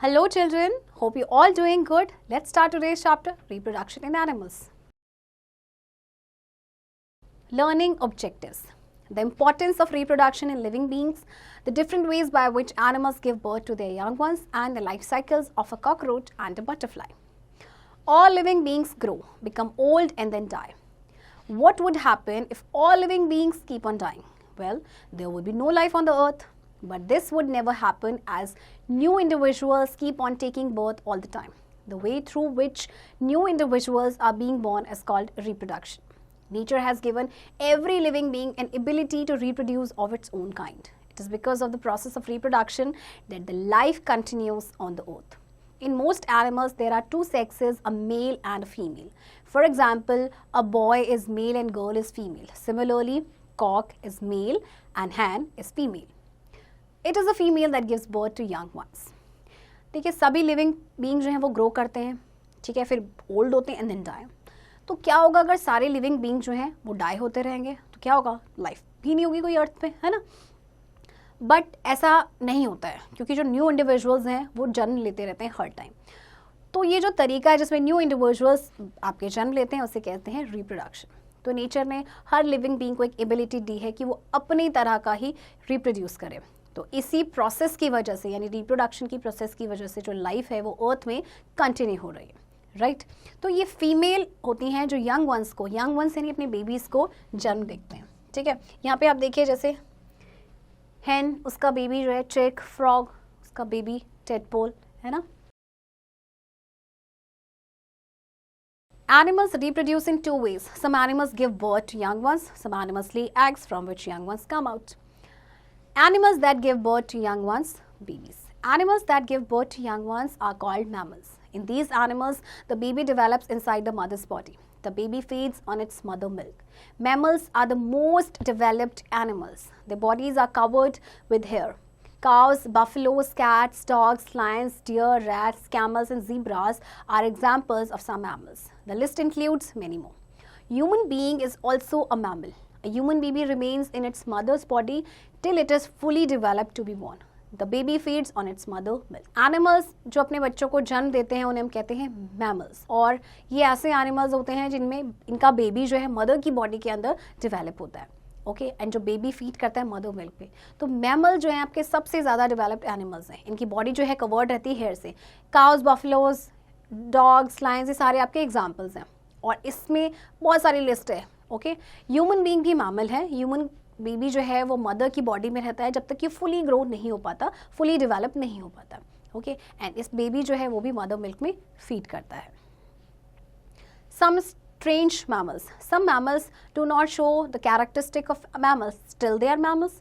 Hello children, hope you all doing good. Let's start today's chapter, Reproduction in Animals. Learning objectives. The importance of reproduction in living beings, the different ways by which animals give birth to their young ones, and the life cycles of a cockroach and a butterfly. All living beings grow, become old and then die. What would happen if all living beings keep on dying? Well, there would be no life on the earth. But this would never happen as new individuals keep on taking birth all the time. The way through which new individuals are being born is called reproduction. Nature has given every living being an ability to reproduce of its own kind. It is because of the process of reproduction that the life continues on the earth. In most animals, there are two sexes, a male and a female. For example, a boy is male and girl is female. Similarly, cock is male and hen is female. It is a female that gives birth to young ones. देखिए सभी living being जो हैं वो grow करते हैं, ठीक है, फिर ओल्ड होते हैं एंड देन डाई. तो क्या होगा अगर सारे लिविंग बीइंग जो हैं वो डाई होते रहेंगे तो क्या होगा, लाइफ भी नहीं होगी कोई अर्थ पे, है ना. बट ऐसा नहीं होता है क्योंकि जो न्यू इंडिविजुअल्स हैं वो जन्म लेते रहते हैं हर टाइम. तो ये जो तरीका है जिसमें न्यू इंडिविजुअल्स आपके जन्म लेते हैं उसे कहते हैं रिप्रोडक्शन. तो नेचर ने हर लिविंग बीइंग को एक एबिलिटी दी है कि वो अपनी तरह का ही रिप्रोड्यूस करे. तो इसी प्रोसेस की वजह से यानी रिप्रोडक्शन की प्रोसेस की वजह से जो लाइफ है वो अर्थ में कंटिन्यू हो रही है, राइट. तो ये फीमेल होती हैं जो यंग वंस यानी अपने बेबीज़ को जन्म देते हैं, ठीक है. यहाँ पे आप देखिए जैसे हैन, उसका बेबी जो है चिक, फ्रॉग, उसका बेबी टेडपोल, है ना. Animals reproduce in two ways. Some animals give birth to young ones. Some animals lay eggs from which young ones come out. Animals that give birth to young ones, babies. Animals that give birth to young ones are called mammals. In these animals, the baby develops inside the mother's body. The baby feeds on its mother milk. Mammals are the most developed animals. Their bodies are covered with hair. Cows, buffaloes, cats, dogs, lions, deer, rats, camels and zebras are examples of some mammals. The list includes many more. Human being is also a mammal. A human baby remains in its mother's body till it is fully developed to be born. The baby feeds on its mother milk. Animals जो अपने बच्चों को जन्म देते हैं उन्हें हम कहते हैं mammals. और ये ऐसे animals होते हैं जिनमें इनका बेबी जो है मदर की बॉडी के अंदर डेवलप होता है, ओके, एंड जो बेबी फीड करता है मदर मिल्क पे. तो मैमल जो है आपके सबसे ज़्यादा डेवलप्ड एनिमल्स हैं. इनकी बॉडी जो है कवर्ड रहती है हेयर से. काउस, बफलोज, डॉग्स, लायंस, ये सारे आपके एग्जांपल्स हैं और इसमें बहुत सारी लिस्ट है, ओके. ह्यूमन बीइंग भी मैमल है. ह्यूमन बेबी जो है वो मदर की बॉडी में रहता है जब तक कि फुली ग्रो नहीं हो पाता, फुली डेवलप नहीं हो पाता, ओके. एंड इस बेबी जो है वो भी मदर मिल्क में फीड करता है. सम strange mammals. Some mammals do not show the characteristic of mammals. Still they are mammals.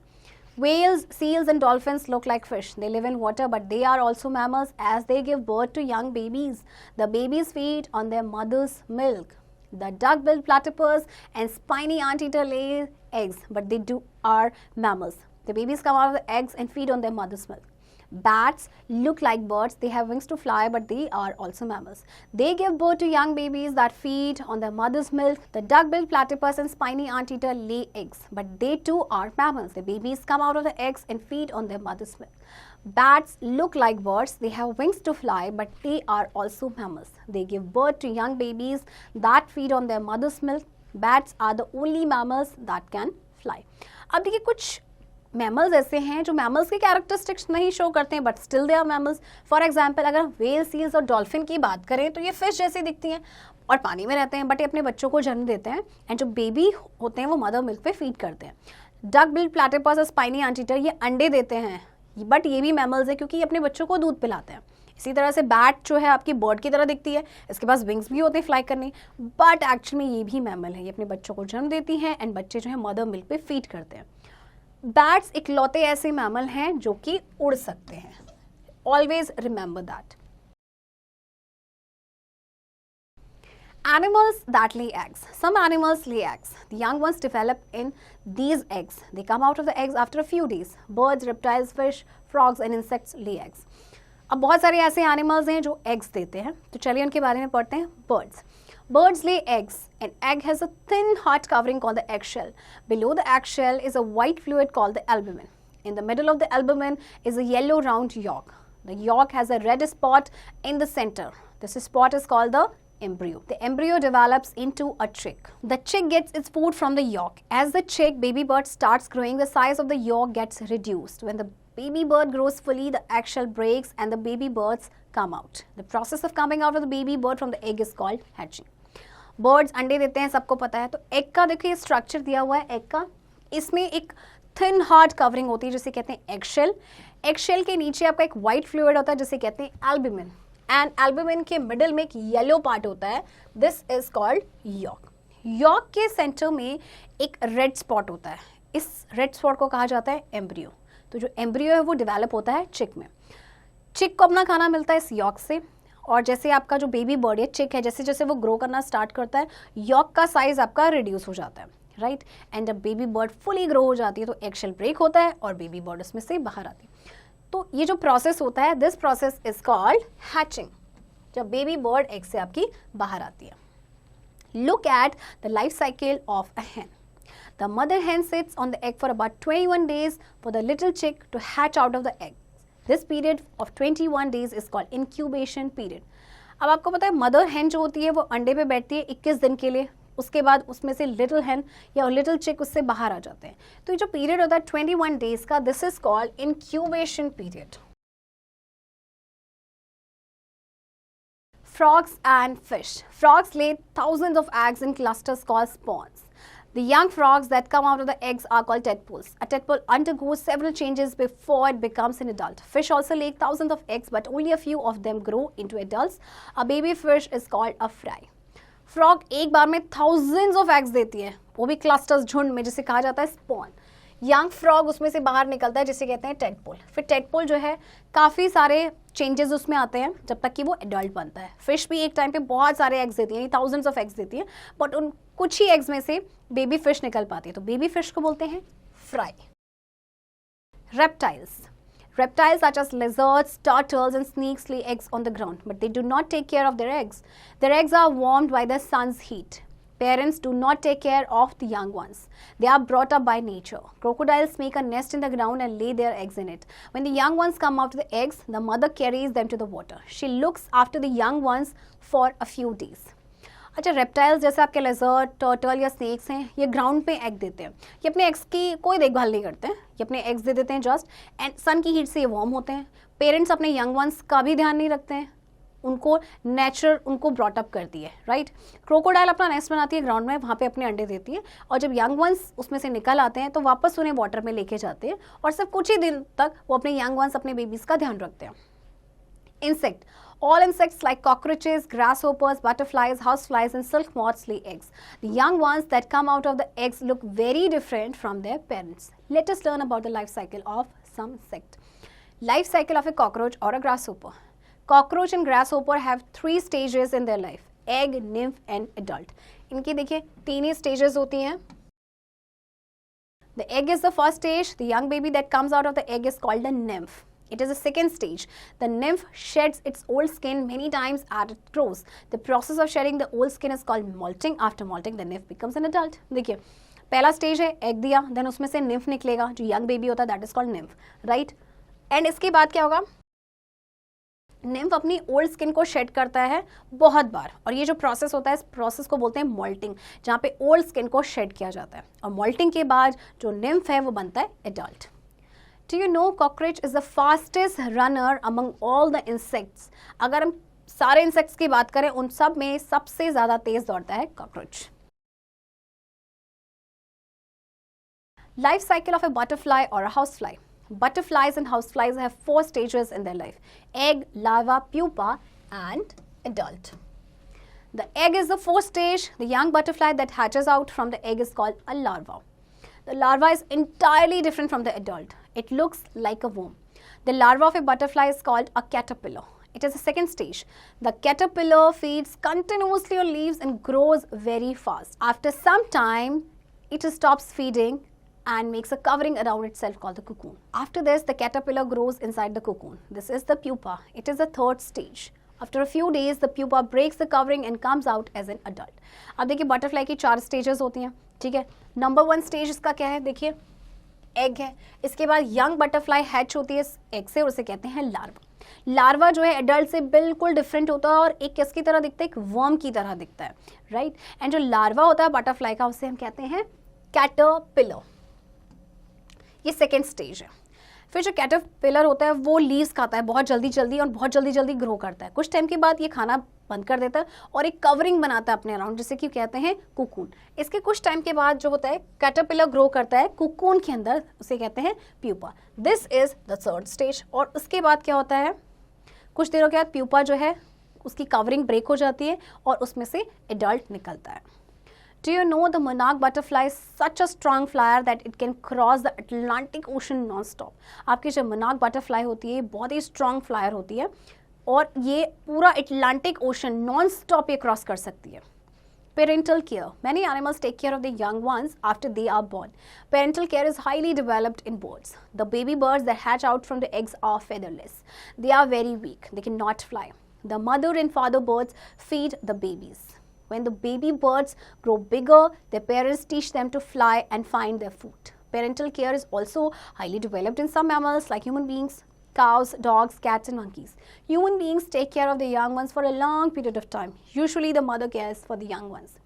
Whales, seals and dolphins look like fish. They live in water but they are also mammals as they give birth to young babies. The babies feed on their mother's milk. The duck-billed platypus and spiny anteater lay eggs but they are mammals. The babies come out of the eggs and feed on their mother's milk. Bats look like birds. They have wings to fly but they are also mammals. They give birth to young babies that feed on their mother's milk. The duck-billed platypus and spiny anteater lay eggs but they too are mammals. The babies come out of the eggs and feed on their mother's milk. Bats look like birds. They have wings to fly but they are also mammals. They give birth to young babies that feed on their mother's milk. Bats are the only mammals that can fly. अब देखिए कुछ mammals ऐसे हैं जो mammals के characteristics नहीं शो करते हैं but still they are mammals. For example अगर वेल, सील्स और डॉल्फिन की बात करें तो ये फिश जैसी दिखती हैं और पानी में रहते हैं बट ये अपने बच्चों को जन्म देते हैं एंड जो बेबी होते हैं वो मदर मिल्क पे फीड करते हैं. डक बिल्ड प्लैटिपस और स्पाइनी एंटीटर ये अंडे देते हैं बट ये भी मैमल्स है क्योंकि ये अपने बच्चों को दूध पिलाते हैं. इसी तरह से बैट जो है आपकी बर्ड की तरह दिखती है, इसके पास विंग्स भी होते हैं फ्लाई करने बट एक्चुअली में ये भी मैमल है. ये अपने बच्चों को जन्म देती हैं एंड बच्चे जो है मदर मिल्क पे फीड करते हैं. बैट्स इकलौते ऐसे मैमल हैं जो कि उड़ सकते हैं. Always remember that. Animals that lay eggs. Some animals lay eggs. The young ones develop in these eggs. They come out of the eggs after a few days. Birds, reptiles, fish, frogs and insects lay eggs. अब बहुत सारे ऐसे animals हैं जो eggs देते हैं, तो चलिए उनके बारे में पढ़ते हैं. Birds. Birds lay eggs. An egg has a thin hard covering called the eggshell. Below the eggshell is a white fluid called the albumen. In the middle of the albumen is a yellow round yolk. The yolk has a red spot in the center. This spot is called the embryo. The embryo develops into a chick. The chick gets its food from the yolk. As the chick, baby bird starts growing, the size of the yolk gets reduced. When the baby bird grows fully, the eggshell breaks and the baby birds come out. The process of coming out of the baby bird from the egg is called hatching. Birds अंडे देते हैं, सबको पता है. तो egg का देखिए structure दिया हुआ है egg का. इसमें एक थिन हार्ड कवरिंग होती है जिसे कहते हैं एगशेल. एगशेल के नीचे आपका एक वाइट फ्लूइड होता है जिसे कहते हैं एल्ब्यूमिन. एंड एल्ब्यूमिन के मिडिल में एक येलो पार्ट होता है. This is called yolk. Yolk के सेंटर में एक रेड स्पॉट होता है. इस रेड स्पॉट को कहा जाता है एम्ब्रियो. तो जो एम्ब्रियो है वो डेवलप होता है चिक में. चिक को अपना खाना मिलता है इस यॉक से. और जैसे आपका जो बेबी बर्ड है चिक है, जैसे जैसे वो ग्रो करना स्टार्ट करता है, यॉक का साइज आपका रिड्यूस हो जाता है, राइट. एंड जब बेबी बर्ड फुली ग्रो हो जाती है तो एगशेल ब्रेक होता है और बेबी बर्ड उसमें से बाहर आती है. तो ये जो प्रोसेस होता है, this process is called hatching. जब बेबी बर्ड एग से आपकी बाहर आती है. Look at the life cycle of a hen. The mother hen sits on the egg for about 21 days for the little chick to hatch out of the egg. This period of 21 days is called incubation period. अब आपको पता है mother hen जो होती है वो अंडे पे बैठती है 21 दिन के लिए. उसके बाद उसमें से लिटिल hen या लिटिल चिक उससे बाहर आ जाते हैं. तो ये जो पीरियड होता है 21 डेज का, this is called incubation period. Frogs and fish. Frogs lay thousands of eggs in clusters called spawns. The young frogs that come out of the eggs are called tadpoles. A tadpole undergoes several changes before it becomes an adult. Fish also lay thousands of eggs, but only a few of them grow into adults. A baby fish is called a fry. Frog एक बार में thousands of eggs देती है, वो भी clusters, झुंड में, जिसे कहा जाता है स्पॉन. यंग फ्रॉग उसमें से बाहर निकलता है जिसे कहते हैं टेडपोल. फिर टेडपोल जो है काफ़ी सारे चेंजेस उसमें आते हैं जब तक कि वो एडल्ट बनता है. फिश भी एक टाइम पे बहुत सारे एग्स देती है, थाउजेंड्स ऑफ एग्स देती है, बट उन कुछ ही एग्स में से बेबी फिश निकल पाती है, तो बेबी फिश को बोलते हैं fry. Reptiles. Reptiles such as lizards, turtles and snakes lay eggs on the ground, but they do not take care of their eggs. Their eggs are warmed by the sun's heat. Parents do not take care of the young ones. They are brought up by nature. Crocodiles make a nest in the ground and lay their eggs in it. When the young ones come out of the eggs, the mother carries them to the water. She looks after the young ones for a few days. अच्छा, reptiles जैसे आपके लेजर्ड, turtle या snacks हैं, ये ground पे egg देते हैं. ये अपने एग्स की कोई देखभाल नहीं करते हैं, ये अपने एग्स दे देते हैं जस्ट, एंड सन की हीट से ये वार्म होते हैं. पेरेंट्स अपने यंग वंस का भी ध्यान नहीं रखते हैं, उनको नेचर उनको ब्रॉटअप करती है, राइट. क्रोकोडाइल अपना नेस्ट बनाती है ग्राउंड में, वहाँ पे अपने अंडे देती है, और जब यंग वंस उसमें से निकल आते हैं तो वापस उन्हें वाटर में लेके जाते हैं, और सिर्फ कुछ ही दिन तक वो अपने यंग वंस, अपने बेबीज़ का ध्यान रखते हैं. Insect. All insects like cockroaches, grasshoppers, butterflies, houseflies and silk moths lay eggs. The young ones that come out of the eggs look very different from their parents. Let us learn about the life cycle of some insect. Life cycle of a cockroach or a grasshopper. Cockroach and grasshopper have 3 stages in their life: egg, nymph and adult. इनकी देखिए 3 ही stages होती हैं. The egg is the first stage. The young baby that comes out of the egg is called a nymph. It is the second stage. The nymph sheds its old skin many times as it grows. The process of shedding the old skin is called molting. After molting, the nymph becomes an adult. देखिए, पहला stage है egg दिया, then उसमें से nymph निकलेगा, जो young baby होता है, that is called nymph, right. And इसके बाद क्या होगा? nymph अपनी ओल्ड स्किन को शेड करता है बहुत बार, और ये जो प्रोसेस होता है, इस प्रोसेस को बोलते हैं मॉल्टिंग, जहाँ पे ओल्ड स्किन को शेड किया जाता है. और मॉल्टिंग के बाद जो nymph है वो बनता है adult. Do you know cockroach is the fastest runner among all the insects? अगर हम सारे इंसेक्ट्स की बात करें, उन सब में सबसे ज़्यादा तेज दौड़ता है cockroach. Life cycle of a butterfly or a housefly. Butterflies and houseflies have 4 stages in their life: egg, larva, pupa, and adult. The egg is the 4th stage. The young butterfly that hatches out from the egg is called a larva. The larva is entirely different from the adult. It looks like a worm. The larva of a butterfly is called a caterpillar. It is the 2nd stage. The caterpillar feeds continuously on leaves and grows very fast. After some time, it stops feeding and makes a covering around itself called the cocoon. After this, the caterpillar grows inside the cocoon. This is the pupa. It is the 3rd stage. After a few days, the pupa breaks the covering and comes out as an adult. अब देखिए, butterfly की 4 stages होती हैं, ठीक है. Number 1 stage इसका क्या है? देखिए, एग है. इसके बाद यंग बटरफ्लाई हैच होती है एग से, और उसे कहते हैं लार्वा. लार्वा जो है एडल्ट से बिल्कुल डिफरेंट होता है और एक किसकी तरह दिखता है, एक वर्म की तरह दिखता है, राइट। एंड जो लार्वा होता है बटरफ्लाई का, उसे हम कहते हैं कैटरपिलर। ये सेकेंड स्टेज है। फिर जो कैटरपिलर होता है वो लीव्स खाता है बहुत जल्दी जल्दी और बहुत जल्दी जल्दी ग्रो करता है। कुछ टाइम के बाद ये खाना बंद कर देता है और एक कवरिंग बनाता है अपने अराउंड, जिसे कि कहते हैं कुकून। इसके कुछ टाइम के बाद जो होता है कैटरपिलर ग्रो करता है कुकून के अंदर, उसे कहते हैं pupa. This is the third stage. और उसके बाद क्या होता है, कुछ देरों के बाद प्यूपा जो है उसकी कवरिंग ब्रेक हो जाती है और उसमें से एडल्ट निकलता है। Do you know the monarch butterfly is such a strong flyer that it can cross the Atlantic Ocean non-stop? आपकी जो monarch butterfly होती है बहुत ही strong flyer होती है और ये पूरा Atlantic Ocean non-stop ये cross कर सकती है। Parental care. Many animals take care of the young ones after they are born. Parental care is highly developed in birds. The baby birds that hatch out from the eggs are featherless. They are very weak. They cannot fly. The mother and father birds feed the babies. When the baby birds grow bigger, their parents teach them to fly and find their food. Parental care is also highly developed in some mammals like human beings, cows, dogs, cats and monkeys. Human beings take care of the young ones for a long period of time. Usually the mother cares for the young ones.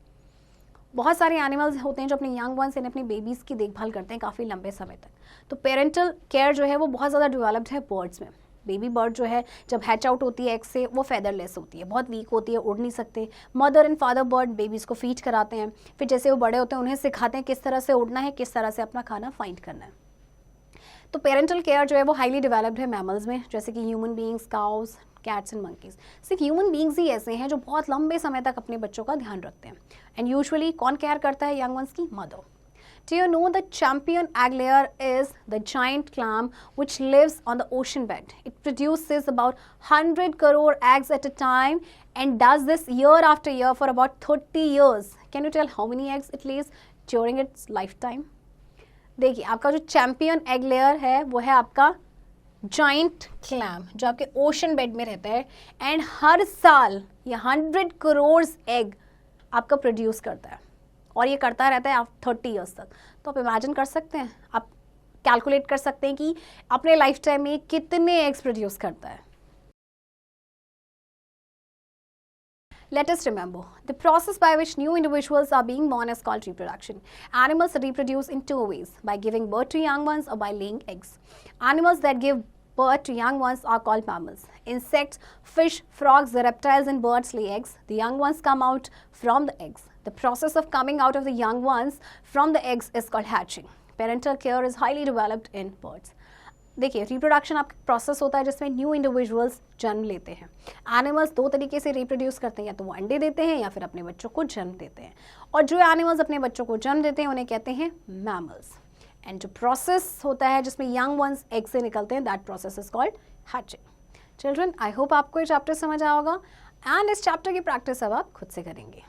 बहुत सारे animals होते हैं जो अपने young ones यानी अपनी babies की देखभाल करते हैं काफ़ी लंबे समय तक। तो पेरेंटल केयर जो है वो बहुत ज़्यादा डेवलप्ड है बर्ड्स में। बेबी बर्ड जो है जब हैच आउट होती है एग से, वो फेदरलेस होती है, बहुत वीक होती है, उड़ नहीं सकते। Mother and father bird babies को फीड कराते हैं, फिर जैसे वो बड़े होते हैं उन्हें सिखाते हैं किस तरह से उड़ना है, किस तरह से अपना खाना फाइंड करना है। तो पेरेंटल केयर जो है वो हाईली डेवलप्ड है मैमल्स में, जैसे कि human beings, cows, cats and monkeys. सिर्फ ह्यूमन बींग्स ही ऐसे हैं जो बहुत लंबे समय तक अपने बच्चों का ध्यान रखते हैं। एंड यूजुअली कौन केयर करता है यंग वंस की? Mother. Do you know the champion egg layer is the giant clam which lives on the ocean bed? It produces about 100 crore eggs at a time and does this year after year for about 30 years. Can you tell how many eggs it lays during its lifetime? देखिए आपका जो champion egg layer है वो है आपका giant clam जो आपके ocean bed में रहता है एंड हर साल ये 100 करोड़ एग आपका प्रोड्यूस करता है और ये करता रहता है 30 ईयर्स तक। तो आप इमेजिन कर सकते हैं, आप कैलकुलेट कर सकते हैं कि अपने लाइफ टाइम में कितने एग्स प्रोड्यूस करता है। Let us remember, the process by which new individuals are being born is called reproduction. Animals reproduce in two ways, by giving birth to young ones or by laying eggs. Animals that give birth to young ones are called mammals. Insects, fish, frogs, reptiles and birds lay eggs. The young ones come out from the eggs. The process of coming out of the young ones from the eggs is called hatching. Parental care is highly developed in birds. देखिए reproduction आपका process होता है जिसमें new individuals जन्म लेते हैं। Animals दो तरीके से रिप्रोड्यूस करते हैं, या तो वो अंडे देते हैं या फिर अपने बच्चों को जन्म देते हैं। और जो एनिमल्स अपने बच्चों को जन्म देते हैं उन्हें कहते हैं मैमल्स। एंड जो प्रोसेस होता है जिसमें यंग वंस एग से निकलते हैं, that process is called hatching. Children, I hope आपको ये चैप्टर समझ आया होगा एंड इस चैप्टर की प्रैक्टिस अब आप खुद से करेंगे।